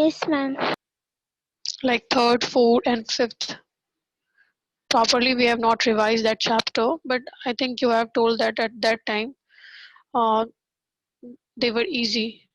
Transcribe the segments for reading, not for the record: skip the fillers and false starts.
Yes, ma'am. Like third, fourth, and fifth. Properly, we have not revised that chapter, but I think you have told that at that time uh, they were easy.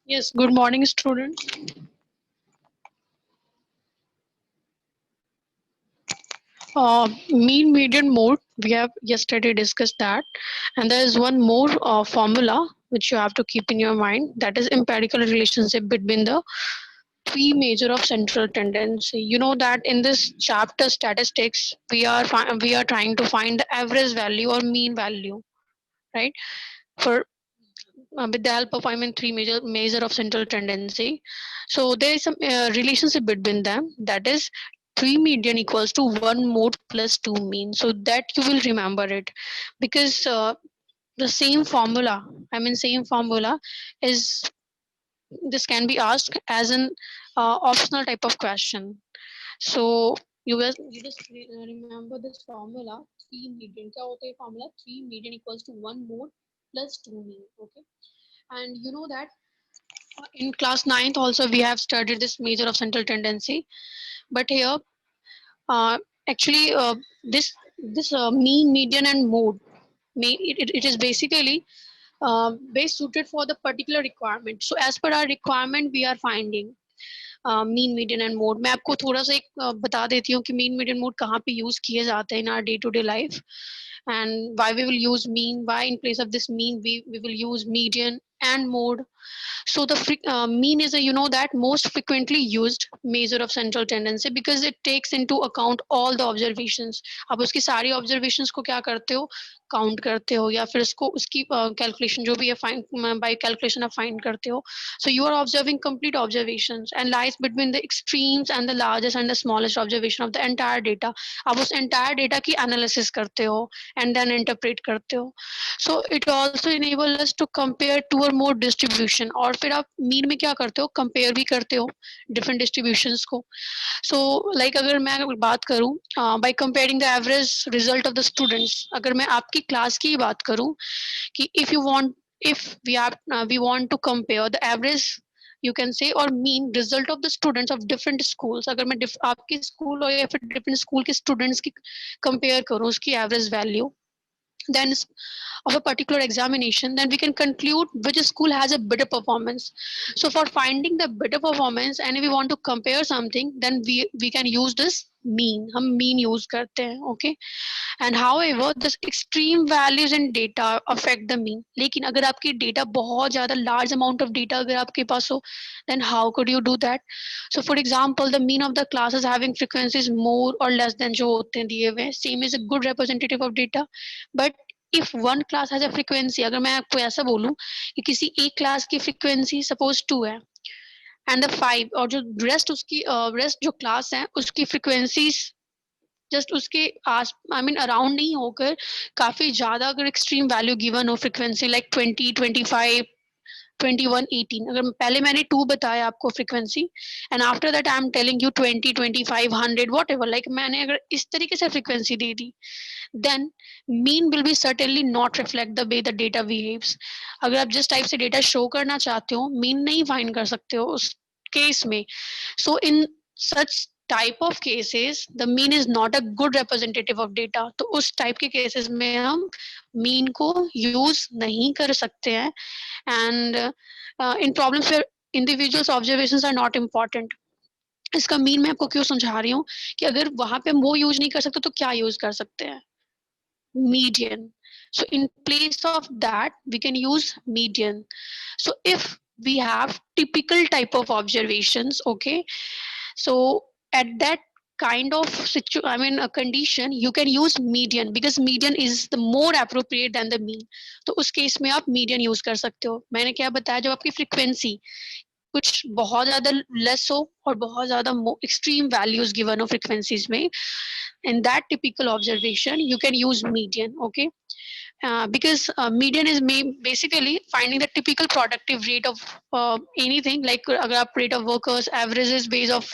Yes, good morning, students. Mean, median, mode. We have yesterday discussed that, and there is one more formula which you have to keep in your mind. That is empirical relationship between the three measure of central tendency. You know that in this chapter statistics, we are trying to find the average value or mean value, right? For with the help of three major measure of central tendency. So there is some relationship between them. That is 3 median equals to 1 mode plus 2 mean. So that you will remember it, because the same formula, same formula is, this can be asked as an optional type of question. So you just remember this formula. 3 median क्या होता है formula? 3 median equals to 1 mode plus 2 mean. Okay, and you know that in class ninth also we have studied this measure of central tendency, but here uh, actually this mean, median, and mode it is basically best suited for the particular requirement. So as per our requirement we are finding mean median and mode. मैं आपको थोड़ा सा एक बता देती हूँ कि mean median mode कहाँ पे यूज किए जाते हैं in our day to day life, and why we will use mean, why in place of this mean we will use median, and mode. So the mean is a, you know, that most frequently used measure of central tendency because it takes into account all the observations. आप उसकी सारी observations को क्या करते हो, count करते हो या फिर उसको उसकी कैलकुलेशन जो भी है फाइंड बाय कैलकुलेशन आप फाइंड करते हो. So you are observing complete observations and lies between the extremes and the largest and the smallest observation of the entire data. आप उस entire data की analysis करते हो and then interpret करते हो. So it also enable us to compare two or more distribution. और फिर आप mean में क्या करते हो, compare भी करते हो different distributions को. So like अगर मैं बात करूँ by comparing the average result of the students, अगर मैं आपकी क्लास की बात करूँ कि if we want to compare the average, you can say, or mean result of the students of different schools, अगर मैं आपके स्कूल और या फिर different स्कूल के स्टूडेंट्स की कंपेयर करूँ उसकी average value then of a particular examination, then we can conclude which school has a better performance. So for finding the better performance and if we want to compare something, then we can use this mean. हम mean use करते हैं, okay. And however this extreme values in data affect the mean. लेकिन अगर आपकी data बहुत ज़्यादा large amount of data अगर आपके पास हो, then how could you do that? So for example, the mean of the classes having frequencies more or less than जो होते हैं दिए हुए, same is a good representative of data. But if one class has a frequency, अगर मैं आपको ऐसा बोलूं कि किसी एक क्लास की frequency suppose 2 है and the 5 और जो rest उसकी rest जो class है उसकी frequencies जस्ट उसके आस आई मीन अराउंड नहीं होकर काफी ज्यादा अगर एक्सट्रीम वैल्यू गिवन हो फ्रीक्वेंसी लाइक 20, 25, 21, 18, अगर पहले मैंने 2 बताया आपको frequency and after that I am telling you 20, 25, 100 what ever, like मैंने अगर इस तरीके से frequency they the, then mean will be certainly not reflect the way the data behaves. अगर आप जिस टाइप से डेटा शो करना चाहते हो मीन नहीं फाइंड कर सकते हो उस केस में. So in such type of cases the mean is not a good representative of data. तो उस टाइप के केसेस में हम मीन को यूज नहीं कर सकते हैं and in problems where individuals observations are not important. इसका मीन मैं आपको क्यों समझा रही हूँ कि अगर वहां पे हम वो यूज नहीं कर सकते तो क्या यूज कर सकते हैं, median. So in place of that, we can use median. So if we have typical type of observations, okay, so at that kind of a condition, you can use median because median is the more appropriate than the mean. तो उस case में आप median use कर सकते हो. मैंने क्या बताया, जब आपकी frequency कुछ बहुत ज्यादा लेस हो और बहुत ज्यादा एक्सट्रीम वैल्यूज गिवन हो फ्रीक्वेंसीज में, in that typical observation you can use median, okay. Because median is basically finding the typical productive rate of anything, like अगर आप rate of workers, averages base of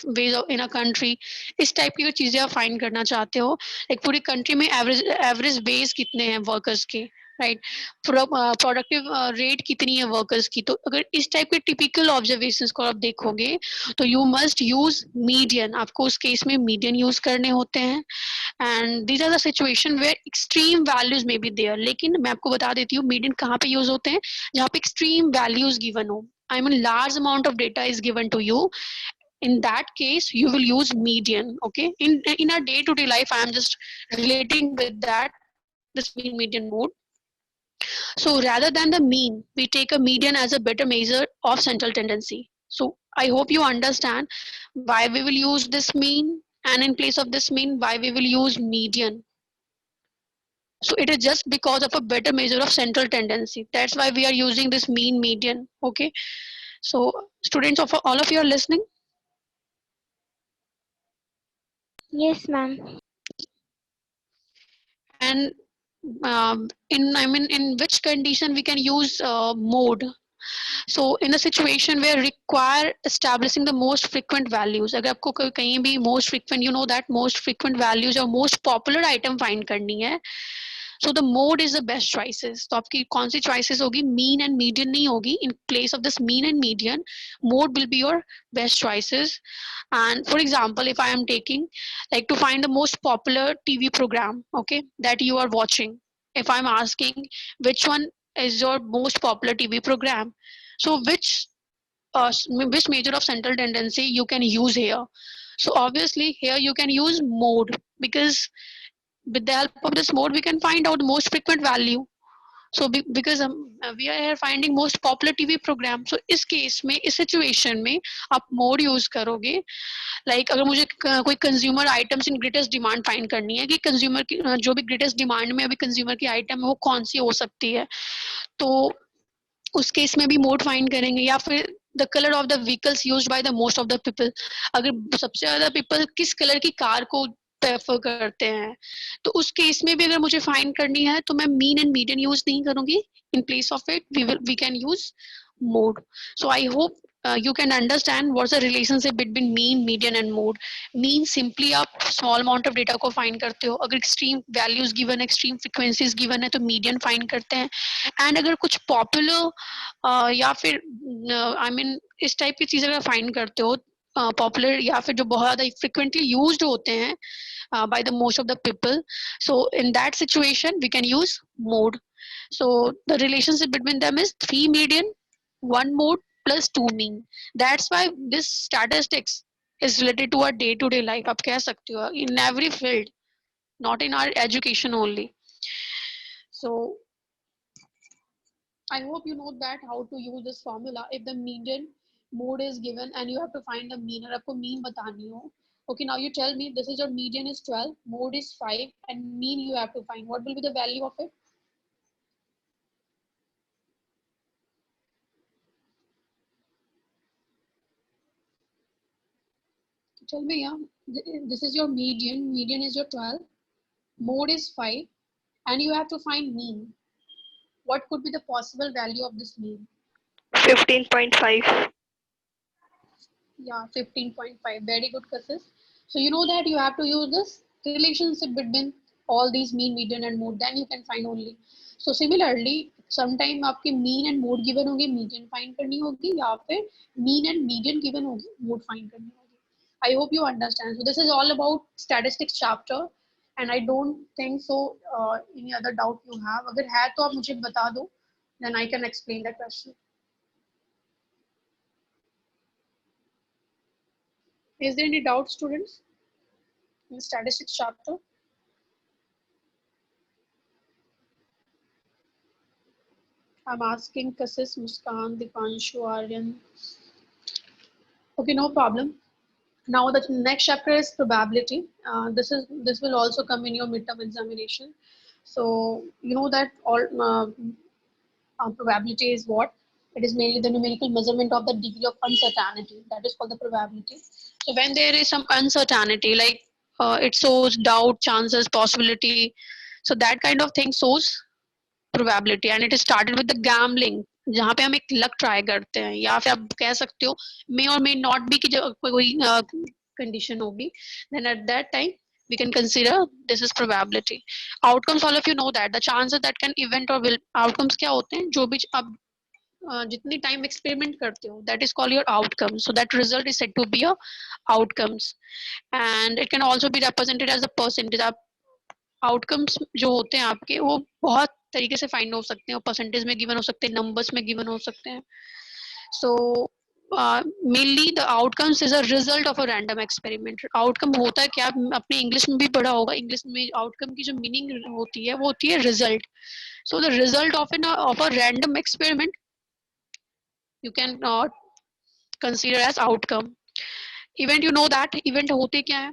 in a country, इस type की चीजें आप find करना चाहते हो, like पूरी कंट्री में एवरेज बेस कितने हैं वर्कर्स के, राइट, प्रोडक्टिव रेट कितनी है वर्कर्स की. तो अगर इस टाइप के टिपिकल ऑब्जर्वेशंस को आप देखोगे तो यू मस्ट यूज मीडियन, आपको उस केस में मीडियन यूज करने होते हैं. And these are the situation where extreme values में बी देयर. लेकिन मैं आपको बता देती हूँ मीडियन कहाँ पे यूज होते हैं, जहाँ पे एक्सट्रीम वैल्यूज गिवन हो, I mean large amount of data is given to you. In that case you will use median, okay. In our day to day life I am just relating with that, this mean median mode. So rather than the mean, we take a median as a better measure of central tendency. So I hope you understand why we will use this mean, and in place of this mean, why we will use median. So it is just because of a better measure of central tendency. That's why we are using this mean median, okay. So students, of all of you are listening? Yes, ma'am. And in which condition we can use mode. So in a situation where require establishing the most frequent values, अगर आपको कहीं भी most frequent, you know that most frequent values or most popular item find करनी है, so the mode is the best choices. तो आपकी कौन सी choices होगी, mean and median नहीं होगी. In place of this mean and median, mode will be your best choices. And for example, if I am taking like to find the most popular TV program, okay, that you are watching, if I'm asking which one is your most popular TV program, so which measure of central tendency you can use here. So obviously here you can use mode because with the help of this mode we can find out the most frequent value. So because we are here finding most popular TV program. So इस case में, इस situation में आप mode use करोगे. Like अगर मुझे कोई consumer items in greatest demand find करनी है कि कंज्यूमर की जो भी ग्रेटेस्ट डिमांड में अभी कंज्यूमर की आइटम है वो कौन सी हो सकती है, तो उस केस में भी मोड फाइंड करेंगे. या फिर the colour of the vehicles used by the most of the people. अगर सबसे ज्यादा पीपल किस कलर की कार को प्रेफर करते हैं, तो उस केस में भी अगर मुझे फाइंड करनी है तो मैं मीन एंड मीडियन यूज नहीं करूंगी. In place of it we can use mode. So I hope you can understand what's the relationship between mean, median and mode. Mean simply आप small amount of data को find करते हो. अगर extreme values given है, extreme frequencies given है तो median find करते हैं. And अगर कुछ popular या फिर I mean इस type की चीज़ अगर find करते हो popular या फिर जो बहुत ज़्यादा frequently used होते हैं by the most of the people, so in that situation we can use mode. So the relationship between them is 3 median, 1 mode plus 2 mean. That's why this statistics is related to our day-to-day life. आप कह सकते हो in every field, not in our education only. So I hope you know that how to use this formula. If the median mode is given and you have to find the mean, और आपको mean बतानी हो. Okay, now you tell me this is your median is 12, mode is 5, and mean you have to find. What will be the value of it? Tell me, yeah. This is your median. Median is your 12. Mode is 5. And you have to find mean. What could be the possible value of this mean? 15.5. Yeah, 15.5. Very good, Kasis. So you know that you have to use this relationship between all these mean, median and mode. Then you can find only. So similarly, sometime आपके mean and mode given होगी, median find करनी होगी, या फिर mean and median given होगी, mode find करनी होगी. I hope you understand. So this is all about statistics chapter, and I don't think so any other doubt you have. अगर है तो आप मुझे बता दो, then I can explain the question. Is there any doubt, students, in the statistics chapter? I'm asking Kasis, Muskan, Dipanshu, Aryan. Okay, no problem. Now the next chapter is probability. This will also come in your midterm examination. So you know that all probability is what? It is mainly the numerical measurement of the degree of uncertainty. That is called the probability. So when there is some uncertainty, like it shows doubt, chances, possibility. So that kind of thing shows probability, and it is started with the gambling, जहाँ पे हम एक luck try करते हैं, या फिर आप कह सकते हो मे और मे नॉट बी की कोई कंडीशन होगी, then at that time we can consider this is probability. Outcomes, all of you know that the chances that can event or will outcomes क्या होते हैं, जो भी आप जितनी टाइम एक्सपेरिमेंट करते हो, that is called your outcome. So that result is said to be a outcomes, and it can also be represented as a percentage. आप आउटकम्स जो होते हैं आपके वो बहुत तरीके से फाइंड हो सकते हैं, परसेंटेज में गिवन हो सकते हैं, नंबर्स में गिवन हो सकते हैं. So mainly the outcomes is a result of a random experiment. Outcome होता है क्या, आपने इंग्लिश में भी पढ़ा होगा, इंग्लिश में आउटकम की जो मीनिंग होती है वो होती है result. So the result of a random experiment you can consider as outcome. Event, you know that event होते क्या है.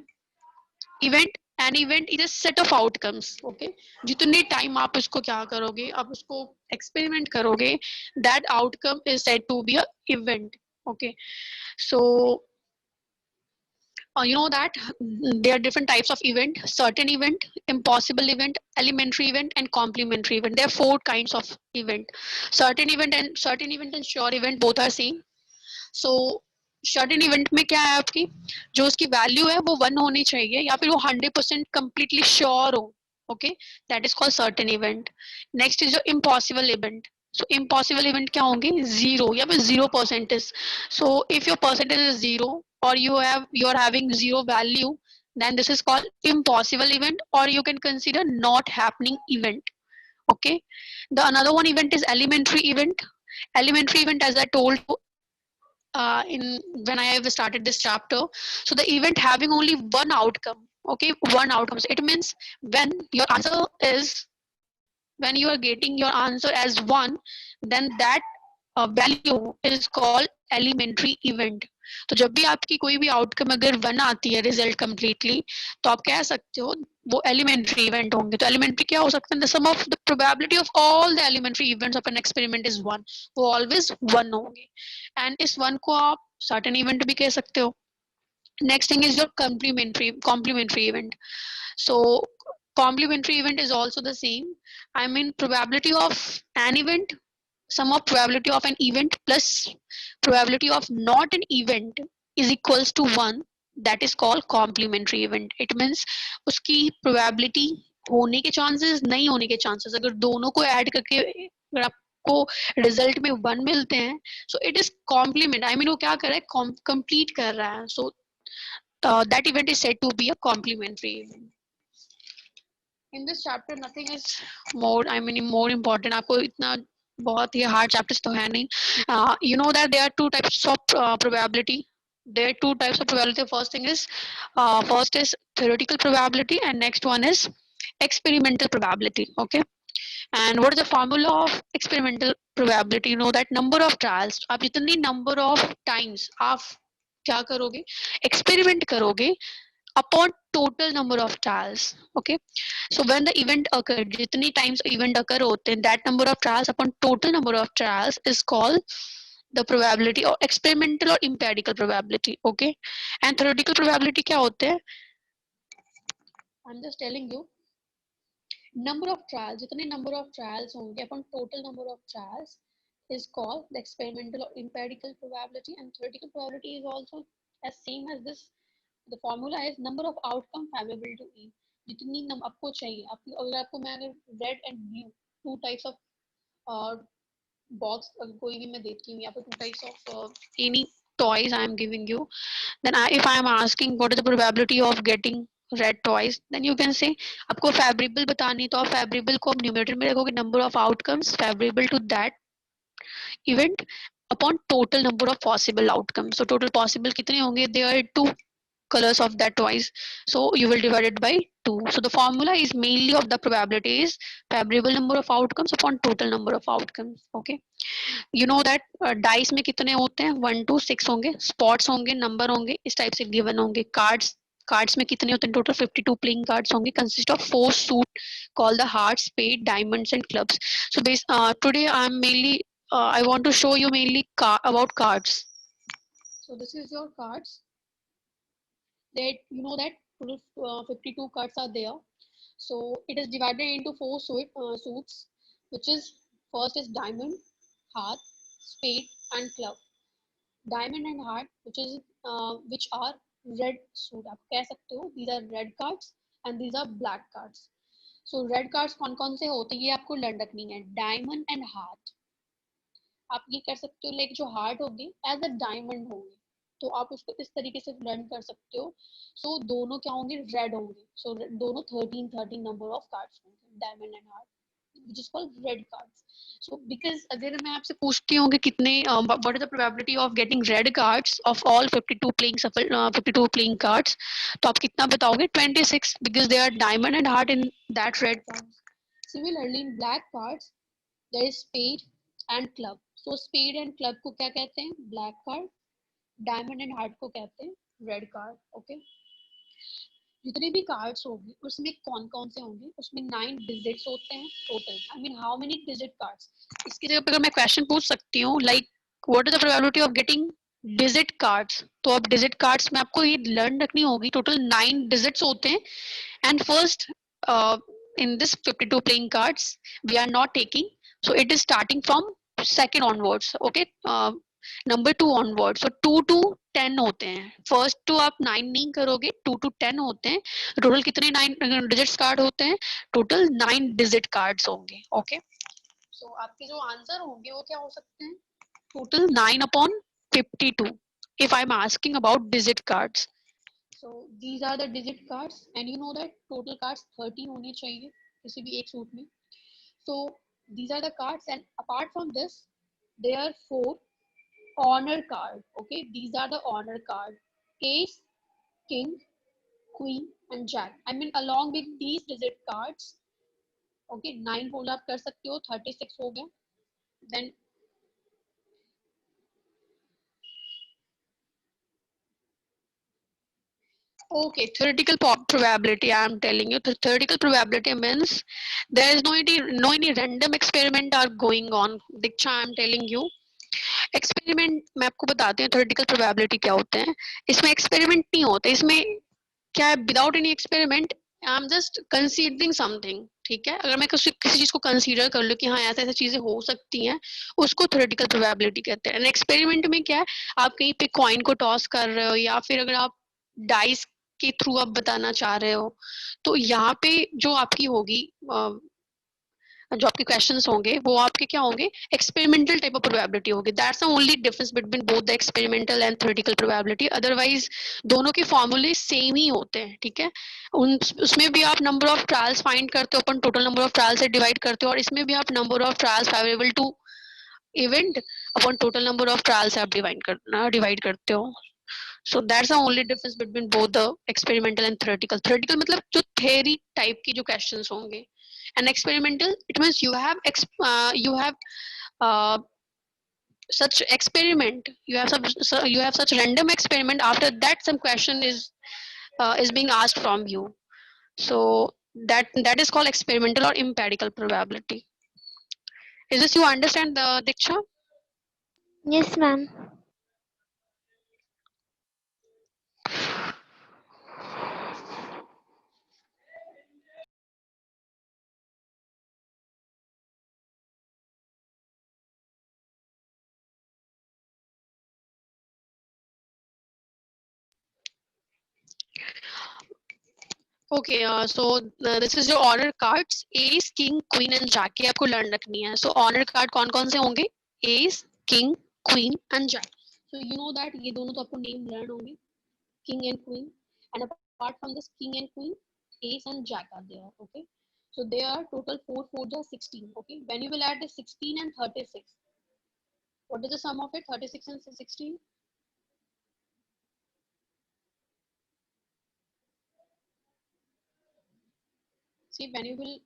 Event, an event is a set of outcomes. Okay, जितने टाइम आप उसको क्या करोगे, आप उसको एक्सपेरिमेंट करोगे, that outcome is said to be a event. Okay, so you know that there are different types of event: certain event, impossible event, elementary event, and complementary event. There are 4 kinds of event. Certain event and sure event both are same. So certain event में क्या है, आपकी जो उसकी value है वो 1 होनी चाहिए, या फिर वो 100% कंप्लीटली श्योर हो. Okay, that is called certain event. Next is जो impossible event. So impossible event क्या होंगे, 0 या फिर 0%. So if your percentage is 0 or you are having 0 value, then this is called impossible event, or you can consider not happening event. Okay, the another one event is elementary event. Elementary event, as I told you in when I have started this chapter, so the event having only one outcome. Okay, one outcome. So it means when your answer is when you are getting your answer as 1, then that value is called elementary event. तो जब भी आपकी कोई भी outcome अगर 1 आती है result completely, तो आप कह सकते हो वो एलिमेंट्री इवेंट होंगे. तो एलिमेंट्री क्या हो सकते हैं? The sum of the probability of all the elementary events of an experiment is 1. वो ऑलवेज 1 होंगे. एंड इस 1 को आप सर्टेन इवेंट भी कह सकते हो. Next thing is your complementary event. So complementary event is also the same. I mean probability of an event, sum of probability of an event plus probability of not an event is equals to 1. That is called complementary event. It means उसकी probability होने के chances, नहीं होने के chances, अगर दोनों को add करके अगर आपको result में 1 मिलते हैं, so it is complement. I mean वो क्या कर रहा है? Complete कर रहा है. So that event is said to be a complementary event. In this chapter nothing is more important. आपको इतना बहुत ही hard chapters तो है नहीं. You know that there are two types of probability. There are two types of probability. First is theoretical probability and next one is experimental probability. Okay. And what is the formula of experimental probability? You know that number of trials. आप जितनी number of times आप क्या करोगे? Experiment करोगे upon total number of trials. Okay. So when the event occurred, जितनी times event occur होते हैं, that number of trials upon total number of trials is called the probability or experimental or empirical probability. Okay. And theoretical probability क्या होते हैं? I'm just telling you. Number of trials, जितने number of trials होंगे upon total number of trials is called the experimental or empirical probability. And theoretical probability is also as same as this. The formula is number of outcome favorable to E. जितनी आपको चाहिए, अगर आपको मैं अगर red and blue two types of box कोई भी मैं देती हूँ, या फिर two types of any toys I am giving you, then if I am asking what is the probability of getting red toys, then you can say आपको favorable बतानी, तो आप favorable को आप numerator में रखोगे number of outcomes favorable to that event upon total number of possible outcomes. So total possible कितने होंगे? There are two colors of that twice, so you will divide it by 2. So the formula is mainly of the probability is favorable number of outcomes upon total number of outcomes. Okay. You know that dice में कितने होते हैं? 1 to 6 होंगे. Spots होंगे, number होंगे, इस type से given होंगे. Cards में कितने होते हैं? Total 52 playing cards होंगे, consist of 4 suit called the hearts, spade, diamonds and clubs. So today I want to show you mainly about cards. So this is your cards. That you know that 52 cards are there. So it is divided into 4 suits, which is first is diamond, heart, spade and club. Diamond and heart, which are red suit. आप कह सकते हो these are red cards and these are black cards. So red cards कौन कौन से होते हैं ये आपको लर्न रखनी है. Diamond and heart. आप ये कर सकते हो लाइक जो हार्ट होगी एज अ डायमंड होंगे, तो आप उसको इस तरीके से लर्न कर सकते हो. सो दोनों क्या होंगे? रेड होंगे. सो दोनों 13 नंबर ऑफ कार्ड्स होंगे, diamond and heart, which is called red cards. So because अगर मैं आपसे पूछती हूँ कि कितने what is the probability of getting red cards of all 52 playing cards, तो आप कितना बताओगे? 26, because there are diamond and heart in that red cards. Similarly in black cards there is spade and club. So spade and club को क्या कहते हैं? Black card. Diamond and heart को कहते हैं red card. Okay. जितने भी cards होंगे उसमें कौन कौन से होंगे? उसमें 9 डिजिट्स होते हैं total. I mean how many digit cards. इसकी जगह पर अगर मैं क्वेश्चन पूछ सकती हूँ like what is the probability of getting digit cards, तो अब डिजिट कार्ड्स में आपको ये लर्न रखनी होगी. टोटल 9 डिजिट्स होते हैं. And first in this 52 playing cards we are not taking, so it is starting from second onwards. Okay. Number 2 onward. So 2 to 10 होते हैं. फर्स्ट टू आप 9 नहीं करोगे, 2 to 10 होते हैं. टोटल कितने 9 डिजिट्स कार्ड होते हैं? टोटल 9 डिजिट कार्ड्स होंगे. ओके. सो आपके जो आंसर होंगे वो क्या हो सकते हैं? Total 9 upon 52 if I'm asking about digit cards. So these are the digit cards and you know that total cards 30 होने चाहिए किसी भी एक सूट में. So these are the cards and apart from this there are 4 honor card. Okay, these are the honor card: ace, king, queen and jack. I mean along with these digit cards okay 9 होल आप कर सकते हो, 36 हो गया. Then okay, theoretical probability. I am telling you, the theoretical probability means there is no any random experiment are going on. Diksha, I am telling you, experiment मैं आपको बताती हूँ थ्योरेटिकल प्रोबेबिलिटी क्या होते हैं. इसमें एक्सपेरिमेंट नहीं होते, इसमें क्या है, without any experiment I am just considering something. ठीक है, अगर मैं किसी चीज को कंसीडर कर लूँ कि हाँ ऐसे ऐसे चीजें हो सकती हैं, उसको थ्योरेटिकल प्रोबेबिलिटी कहते हैं. एक्सपेरिमेंट में क्या है, आप कहीं पे कॉइन को टॉस कर रहे हो या फिर अगर आप डाइस के थ्रू आप बताना चाह रहे हो, तो यहाँ पे जो आपकी होगी जो आपके क्वेश्चंस होंगे वो आपके क्या होंगे, एक्सपेरिमेंटल टाइप ऑफ प्रोबेबिलिटी होगी. That's the only difference between both the experimental and theoretical probability. Otherwise दोनों के फॉर्मूले सेम ही होते हैं. ठीक है, उसमें भी आप नंबर ऑफ ट्रायल्स फाइंड करते हो, अपन टोटल नंबर ऑफ ट्रायल्स से डिवाइड करते हो, और इसमें भी आप number of trials favourable to event अपन टोटल नंबर ऑफ ट्रायल्स से आप डिवाइड करते हो. So that's the only difference between both the experimental and theoretical. Theoretical मतलब जो theory type की जो questions होंगे, and experimental it means you have uh, such experiment, you have such random experiment. After that, some question is being asked from you. So that is called experimental or empirical probability. Is this you understand the Diksha? Yes, ma'am. Okay, this is your honor cards, ace, king, queen and jack. ये आपको learn रखनी है. So honor card कौन कौन से होंगे? Ace, king, queen and jack. So you know that ये दोनों तो आपको नेम लर्न होंगे, king and queen. And apart from this king and queen, ace and jack are there. Okay, so they are total 4 4 are 16. Okay, when you will add the 16 and 36, what is the sum of it? 36 and 16. See, when you will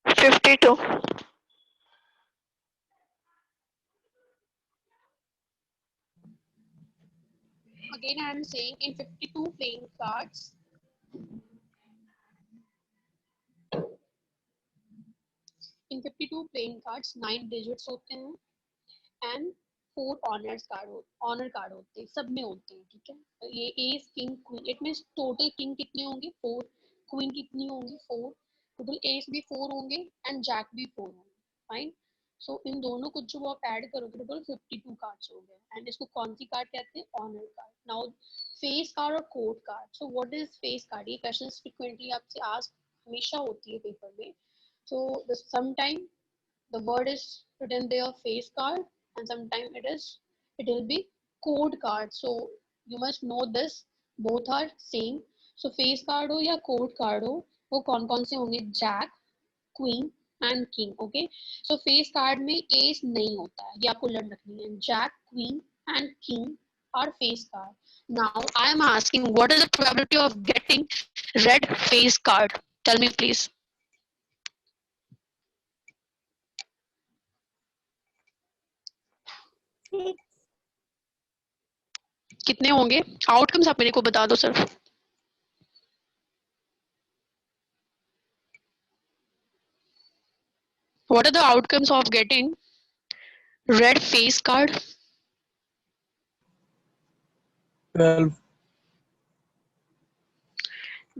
52. again I am saying in 52 playing cards, in 52 playing cards 9 digits होते हैं and 4 honour card होते हैं, सब में होते हैं. ठीक है, ये S king queen, it means total king कितने होंगे 4, क्वीन कितनी होंगी 4, टोटल एस भी 4 होंगे एंड जैक भी 4 होंगे. फाइन. सो इन दोनों को जो आप ऐड करोगे टोटल 52 कार्ड्स हो गए. एंड इसको कौन सी कार्ड कहते हैं? Honour card. Now face card और court card. So what is face card? ये क्वेश्चंस फ्रीक्वेंटली आपसे आस्क हमेशा होती है पेपर में. So sometime the word is written there face card, and sometimes it will be code card. So you must know this, both are same. So face card हो या code card हो, वो कौन कौन से होंगे? jack, queen and king. Okay, so face card में ace नहीं होता है, ये आपको लर्न रखनी है. jack, queen and king are face card. Now I am asking, what is the probability of getting red face card? Tell me please. कितने होंगे? आउटकम्स आप मेरे को बता दो sir. What are the outcomes of getting red face card? 12.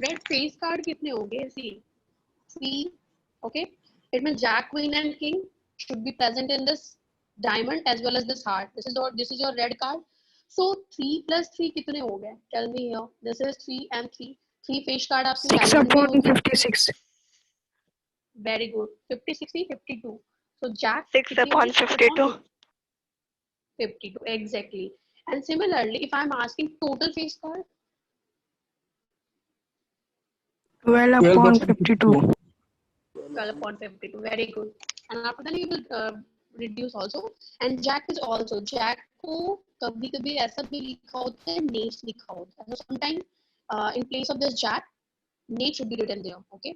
Red face card कितने होंगे? See, 3. Okay, it means jack, queen and king should be present in this diamond as well as this heart. This is your red card. So 3 plus 3 कितने हो गए? Tell me here. This is 3 and 3. 3 face card आपके 6 diamond में upon होंगे. 56. Very good. 50, 60, 52. So jack 6 कितनी upon होगी? 52. 52 exactly. And similarly, if I'm asking total face card, 12 upon 52. 12 upon 52. Very good. And after that you will reduce also. And jack is also, jack को कभी कभी ऐसा भी लिखा होता है, names लिखा होता है. So sometimes in place of this jack name should be written there. Okay,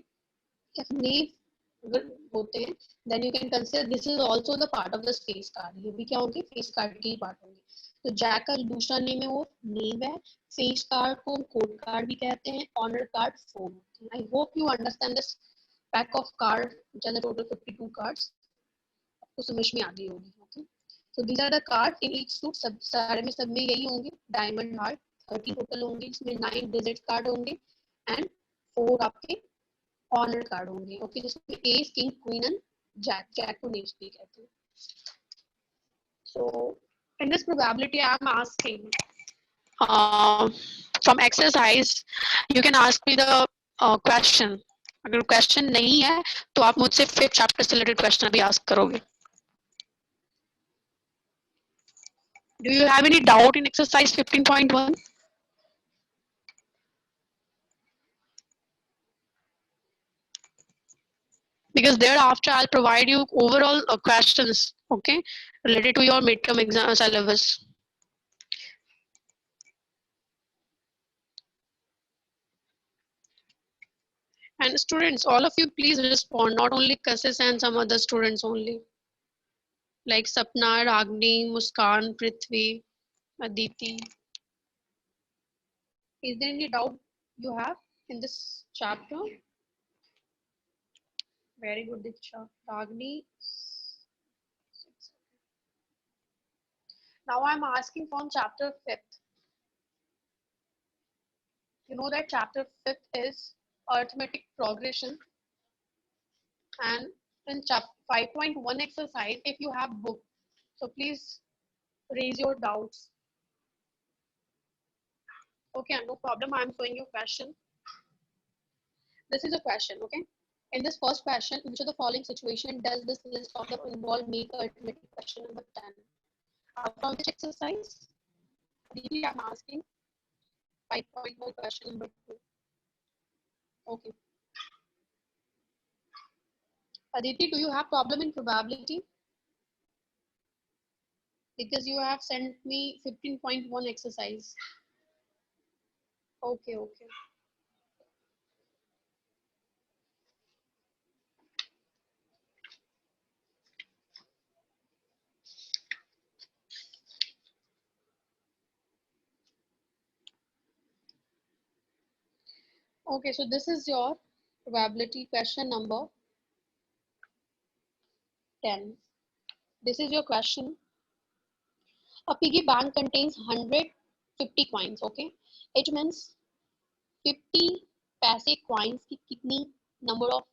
if name होते हैं then you can consider this is also the part of the face card. ये भी क्या होंगे, face card की part होंगे. तो Jack का दूसरा नेम है वो नेम है, फेस कार्ड को कोड कार्ड भी कहते हैं, ऑनर कार्ड फोन. I hope you understand this pack of card which are the total 52 cards. आपको समझ में आ गई होगी. Okay, so these are the cards in each suit. सब सारे में सब में यही होंगे. डायमंड हार्ट 30 टोटल होंगे, इसमें 9 डिजिट कार्ड होंगे एंड 4 आपके ऑनर कार्ड होंगे. ओके, जिसमें ace king queen and jack, jack को नेम्स भी कहते हैं. So in this probability I am asking from exercise you can ask me the question. अगर क्वेश्चन नहीं है तो आप मुझसे 5th चैप्टर से रिलेटेड क्वेश्चन भी आस्क करोगे. Do you have any doubt in exercise 15.1? Because thereafter I'll provide you overall questions, okay, related to your midterm exam syllabus. And students, all of you please respond, not only Kassis and some other students only. Like Sapna, Ragni, Muskan, Prithvi, Aditi. Is there any doubt you have in this chapter? Very good, Diksha. Ragni. Now I'm asking from chapter 5th. You know that chapter 5th is arithmetic progression. And in chapter 5.1 exercise, if you have book, so please raise your doubts. Okay, no problem. I'm showing you question. This is a question, okay? In this first question, which of the following situation does this list of the involved make arithmetic question number 10? From which exercise? I'm asking 5.1 question number 2. Okay. Aditi, do you have problem in probability? Because you have sent me 15.1 exercise. Okay, okay. Okay, so this is your probability question number 10. This is your question. A piggy bank contains 150 coins, okay? It means 50 paise coins की कितनी number of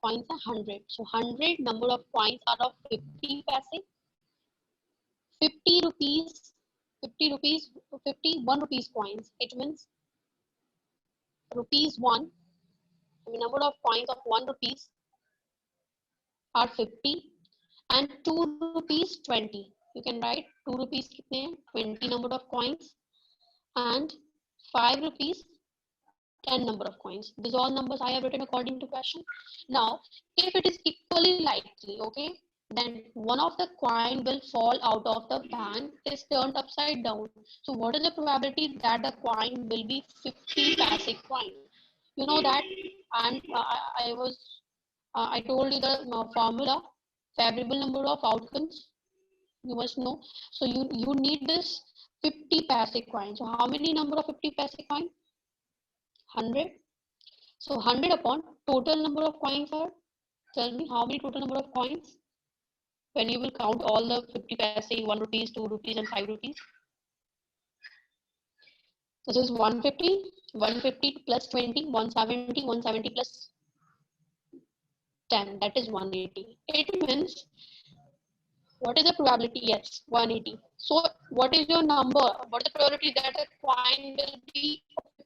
coins are 100. So 100 number of coins are of 50 paise. 50 rupees, 51 rupees coins. It means rupees 1. The number of coins of 1 rupees are 50 and 2 rupees 20. You can write 2 rupees 20 number of coins and 5 rupees 10 number of coins. These all numbers I have written according to question. Now, if it is equally likely, okay, then one of the coin will fall out of the bank, is turned upside down. So what is the probability that the coin will be 50 paise coin? You know that, and I told you the formula, favorable number of outcomes. You must know. So you need this 50 paise coin. So how many number of 50 paise coin? 100. So 100 upon total number of coins are, tell me how many total number of coins when you will count all the 50 paise, 1 rupees, 2 rupees and 5 rupees. This is 150, 150 plus 20, 170, 170 plus 10, that is 180. It means, what is the probability? Yes, 180. So what is your number? What is the probability that a coin will be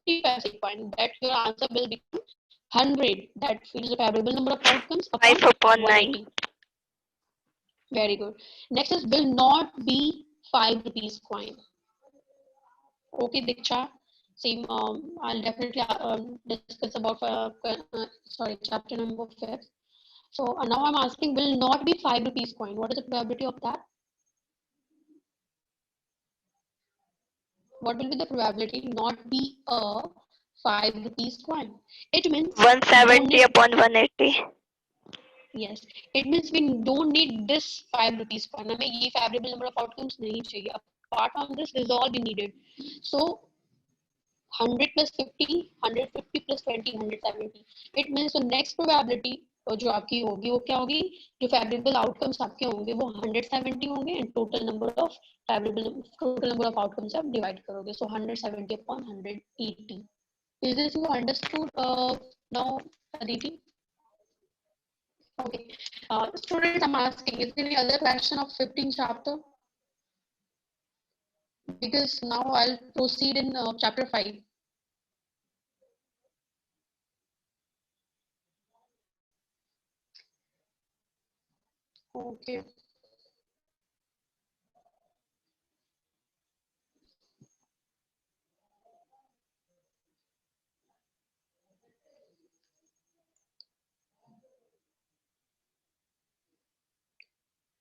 50 paise coin? That your answer will become 100. That is the favorable number of outcomes upon 180. Very good. Next is will not be 5 rupees coin. Okay, Diksha. Same. I'll definitely discuss about chapter number 5. So now I'm asking will not be 5 rupees coin. What is the probability of that? What will be the probability not be a ₹5 coin. It means 170 upon 180. yes, it means we don't need this ₹5 coin. हमें ये favorable number of outcomes नहीं चाहिए. Apart from this, this is all we needed. So 100 plus 50, 150 plus 20, 170. It means the next probability जो आपकी होगी वो क्या होगी, जो favorable outcomes आपके होंगे वो 170 होंगे and total number of outcomes आप divide करोगे. So 170 upon 180. Is this you understood now, Aditi? Okay. Students, I'm asking, is there any other question of 15th chapter? Because now I'll proceed in chapter 5. Okay.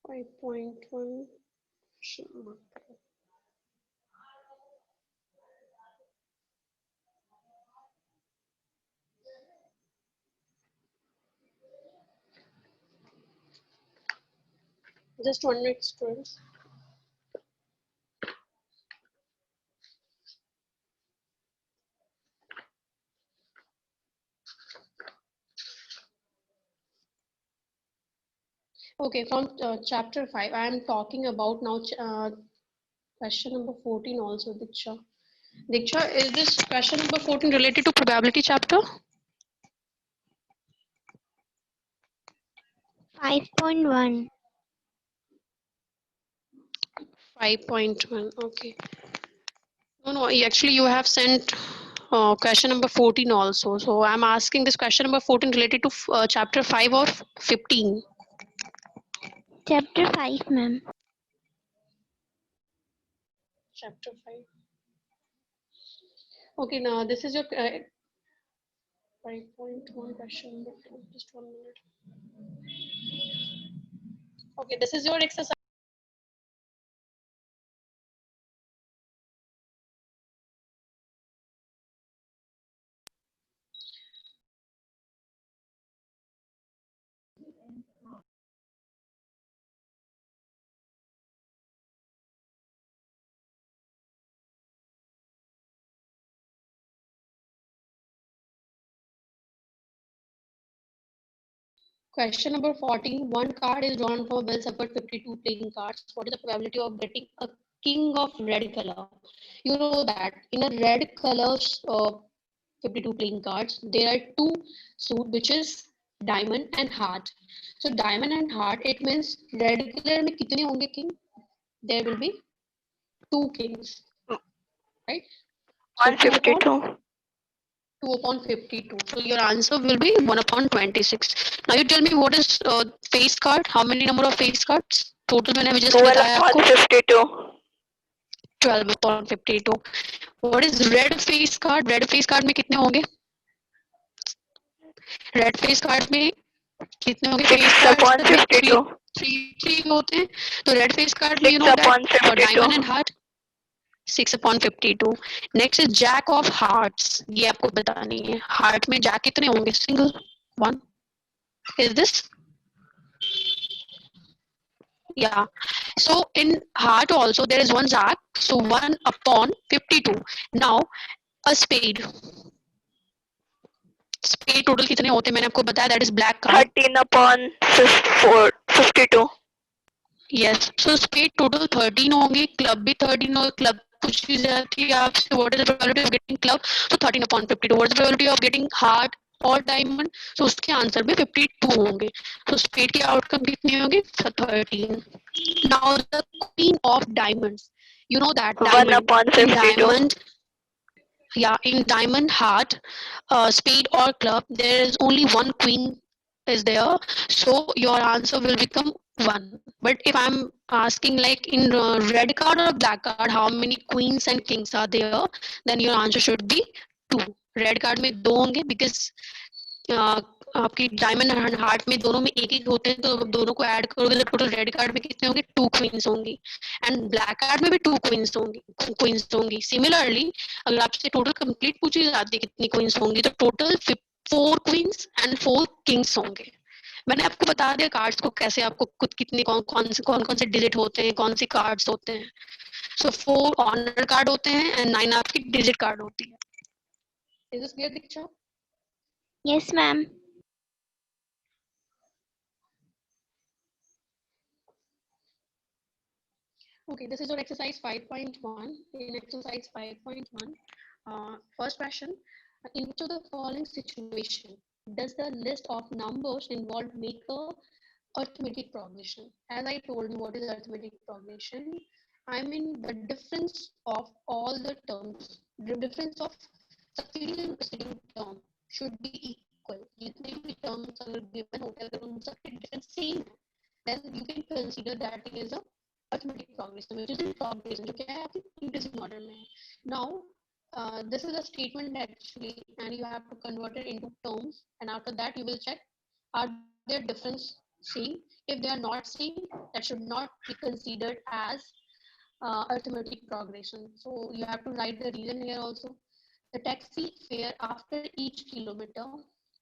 Five point one. Just 1 minute, students. Okay, from chapter 5, I am talking about now question number 14 also, Diksha. Diksha, is this question number 14 related to probability chapter? 5.1. 5.1, okay. No, actually you have sent question number 14 also. So I'm asking this question number 14 related to chapter 5 or 15. Chapter 5, ma'am. Chapter 5. Okay, now this is your 5.1 question number 2. Just 1 minute. Okay, this is your exercise. Question number 14. One card is drawn from a well-suffered 52 playing cards. What is the probability of getting a king of red color? You know that in a red color 52 playing cards, there are two suit, which is diamond and heart. So diamond and heart, it means red color में कितने होंगे king? There will be two kings, right? So 152. 2 upon 52. So your answer will be 1 upon 26. Now you tell me what is face card? How many number of face cards? Total मैंने just 12 बताया upon आपको. 52. 12 upon 52. What is red face card? Red face card में कितने होंगे? Red face card में कितने होंगे? 6 upon 52. 3 होते हैं. तो red face card में 6 you know upon that 52. diamond and heart. 6 upon 52. Next is jack of hearts. ये आपको बतानी है. Heart में jack कितने होंगे? Single one. Is this? Yeah. So in heart also there is one jack. So 1 upon 52. Now a spade. Spade total कितने होते हैं मैंने आपको बताया, that is black card. 13 upon 52. Yes. So spade total 13 होंगे, club भी 13 और club पूछी जाती है आपसे what is the probability of getting club? So 13 upon 52. What is the probability of getting heart और diamond? So उसके आंसर में 52 होंगे. So spade की outcome कितनी होगी? 13. Now the queen of diamonds. You know that 1 diamond. upon In 52. diamond, yeah, in diamond heart, spade or club, there is only one queen is there. So your answer will become 1. But if I'm asking like in red card or black card, how many queens and kings are there, then your answer should be 2. Red card में 2 होंगे because आपकी diamond and heart में दोनों में एक एक होते हैं, तो दोनों को ऐड करोगे तो टोटल रेड कार्ड में कितने होंगे? 2 क्वींस होंगी, एंड ब्लैक कार्ड में भी 2 क्वींस होंगी। सिमिलरली अगर आपसे टोटल कंप्लीट पूछी जाती है कितनी क्वींस होंगी, तो टोटल 4 क्वींस एंड 4 किंग्स होंगे। मैंने आपको बता दिया कार्ड्स को कैसे, आपको खुद कितने कौन से डिजिट होते हैं, कौन सी कार्ड्स होते हैं। सो 4 ऑनर कार्ड होते हैं एंड 9 आपकी डिजिट कार्ड होती है। Is this clear picture? Yes, ma'am. Okay, this is our exercise 5.1. In exercise 5.1, first question: in which of the following situation does the list of numbers involved make a arithmetic progression? As I told you, what is arithmetic progression? I mean the difference of all the terms, the difference of succeeding and preceding term should be equal. जितने भी terms अगर given होते हैं, अगर उन सबके difference same है, then you can consider that it is a arithmetic progression, which is in progression, जो क्या है आपकी increasing order में है. Now this is a statement actually, and you have to convert it into terms, and after that you will check are their difference same. If they are not same, that should not be considered as arithmetic progression. So you have to write the reason here also. The taxi fare after each kilometer,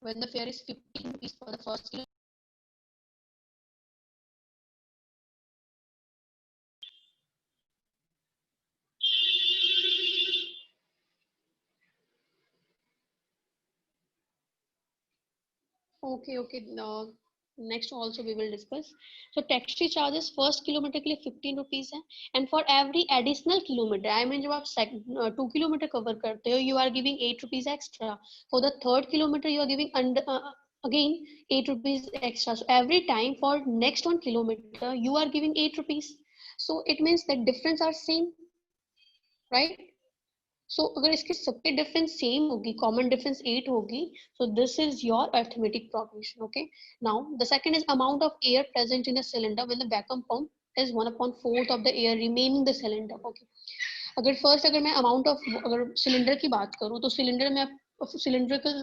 when the fare is 15 rupees for the first kilometer. Okay. Next also we will discuss. So taxi charges first kilometer के लिए 15 rupees है, and for every additional kilometer, I mean जब आप 2 kilometer cover करते हो, you are giving 8 rupees extra. For the third kilometer, you are giving again 8 rupees extra. So every time for next 1 kilometer, you are giving 8 rupees. So it means that difference are same, right? So अगर इसके सबके difference same होगी, common difference 8 होगी, so this is your arithmetic progression. Okay, now the second is amount of air present in the cylinder when the vacuum pump is 1/4 of the air remaining in the cylinder. Okay, अगर मैं amount of अगर cylinder की बात करूं, तो cylinder में cylindrical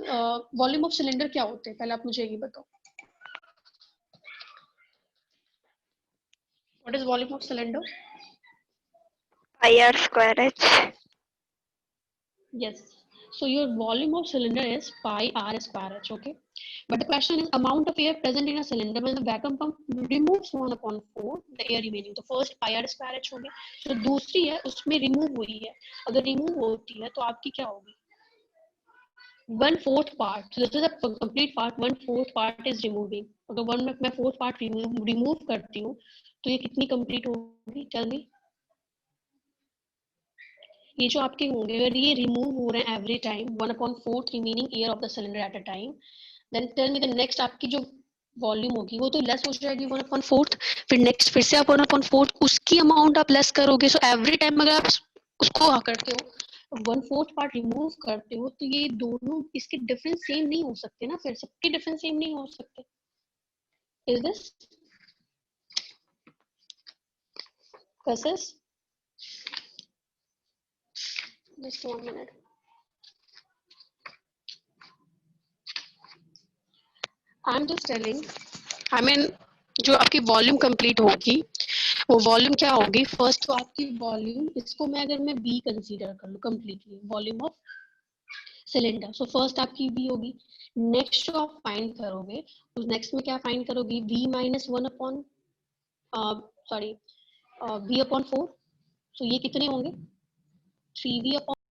volume of cylinder क्या होते हैं, पहले आप मुझे ये बताओ, what is volume of cylinder? pi r square h. Yes. So your volume of cylinder is pi r square h. Okay. But the question is amount of air present in a cylinder when the vacuum pump removes 1/4 the air remaining. तो first pi r square h होगी. जो दूसरी है उसमें remove हुई है. अगर remove होती है तो आपकी क्या होगी? 1/4 part. So this is a complete part. 1/4 part is removing. अगर मैं 4th part remove करती हूँ तो ये कितनी complete होगी? Tell me. ये जो आपके होंगे अगर ये रिमूव हो रहे हैं every time 1/4 remaining air of the cylinder at a time, then tell me the next आपकी जो वॉल्यूम होगी वो तो लेस हो जाएगी 1/4, फिर नेक्स्ट फिर से आप 1/4 उसकी अमाउंट आप लेस करोगे. सो एवरी टाइम अगर आप उसको करते हो 1/4 पार्ट रिमूव करते हो तो ये दोनों इसके डिफरेंस सेम नहीं हो सकते ना, फिर सबके डिफरेंस सेम नहीं हो सकते. Is this cases? Just 1 minute. I'm just telling. I mean, जो आपकी वॉल्यूम कंप्लीट होगी वो वॉल्यूम क्या होगी? फर्स्ट तो आपकी वॉल्यूम, इसको मैं अगर मैं बी कंसीडर कर लूँ completely, volume of cylinder. So first आपकी बी होगी. नेक्स्ट जो आप फाइंड करोगे उस नेक्स्ट में क्या फाइंड करोगी? v - 1 upon sorry v/4. सो ये कितने होंगे? 3v/4